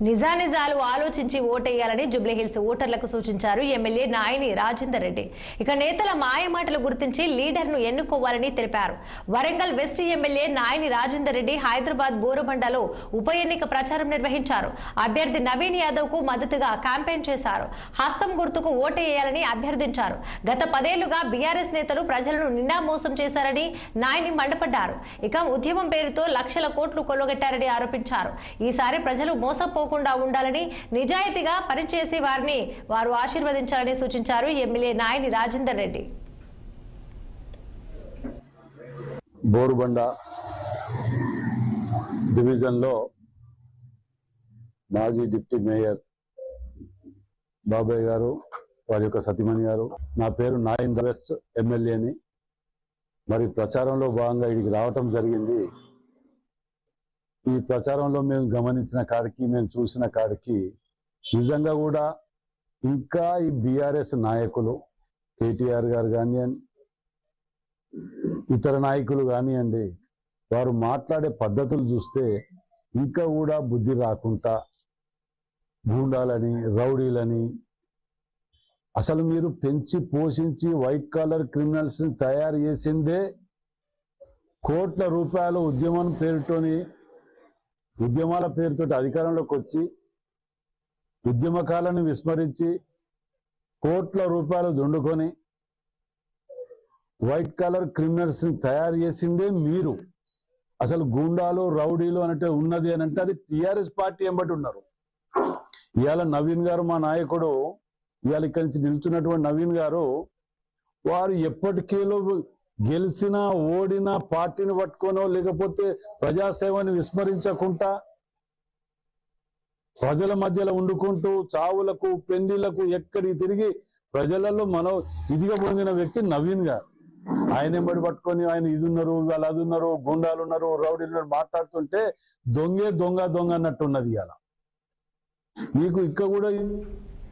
నిజానిజాలు ఆలోచించి ఓటేయాలని జూబ్లీహిల్స్ ఓటర్లకు సూచించారు ఎమ్మెల్యే నాయని రాజేందర్ రెడ్డి. ఇక నేతల మాయమాటలు గుర్తించి లీడర్ను ఎన్నుకోవాలని తెలిపారు. వరంగల్ వెస్ట్ ఎమ్మెల్యే నాయని రాజేందర్ రెడ్డి హైదరాబాద్ బోరబండలో ఉప ఎన్నిక ప్రచారం నిర్వహించారు. అభ్యర్థి నవీన్ యాదవ్ కు మద్దతుగా క్యాంపెయిన్ చేశారు. హస్తం గుర్తుకు ఓటేయాలని అభ్యర్థించారు. గత 10 ఏళ్లుగా బీఆర్ఎస్ నేతలు ప్రజలను నిండా మోసం చేశారని నాయని మండిపడ్డారు. ఇక ఉద్యమం పేరుతో లక్షల కోట్లు కొల్లగొట్టారని ఆరోపించారు. ఈసారి ప్రజలు మోసపోకుండా ఉండాలని, నిజాయితీగా పనిచేసి వారు ఆశీర్వదించాలని సూచించారు ఎమ్మెల్యే నాయని రాజేందర్ రెడ్డి. బోరుబండ డివిజన్లో మాజీ డిప్యూటీ మేయర్ బాబాయ్ గారు, వారి యొక్క సతీమణి గారు, నా పేరు నాయన్ వెస్ట్ ఎమ్మెల్యేని, మరి ప్రచారంలో భాగంగా ఇక్కడికి రావటం జరిగింది. ఈ ప్రచారంలో మేము గమనించిన కాడికి, మేము చూసిన కాడికి నిజంగా కూడా ఇంకా ఈ బీఆర్ఎస్ నాయకులు కేటీఆర్ గారు కానివ్వండి, ఇతర నాయకులు కానివ్వండి, వారు మాట్లాడే పద్ధతులు చూస్తే ఇంకా కూడా బుద్ధి రాకుండా గూండాలని, రౌడీలని, అసలు మీరు పెంచి పోషించి వైట్ కాలర్ క్రిమినల్స్ని తయారు చేసిందే కోట్ల రూపాయల ఉద్యమాల పేరుతో అధికారంలోకి వచ్చి ఉద్యమకాలను విస్మరించి కోట్ల రూపాయలు దుండుకొని వైట్ కాలర్ క్రిమినల్స్ని తయారు చేసిందే మీరు. అసలు గూండాలు, రౌడీలు అంటే ఉన్నది అని అంటే అది టీఆర్ఎస్ పార్టీ ఎంబటి ఉన్నారు. ఇవాళ నవీన్ గారు, మా నాయకుడు, ఇవాళ ఇక్కడి నుంచి నిల్చున్నటువంటి నవీన్ గారు, వారు ఎప్పటికేలో గెలిచినా ఓడినా పార్టీని పట్టుకోనో లేకపోతే ప్రజాసేవని విస్మరించకుండా ప్రజల మధ్యలో వండుకుంటూ చావులకు, పెళ్లిళ్లకు ఎక్కడికి తిరిగి ప్రజలలో ఇదిగా పొందిన వ్యక్తి నవీన్ గారు. ఆయన ఎంబడి పట్టుకొని ఆయన ఇది ఉన్నారు, వాళ్ళు అది ఉన్నారు, గుండాలు ఉన్నారు, రౌడీలు మాట్లాడుతుంటే దొంగ అన్నట్టున్నది. ఇవాళ మీకు ఇక్కడ కూడా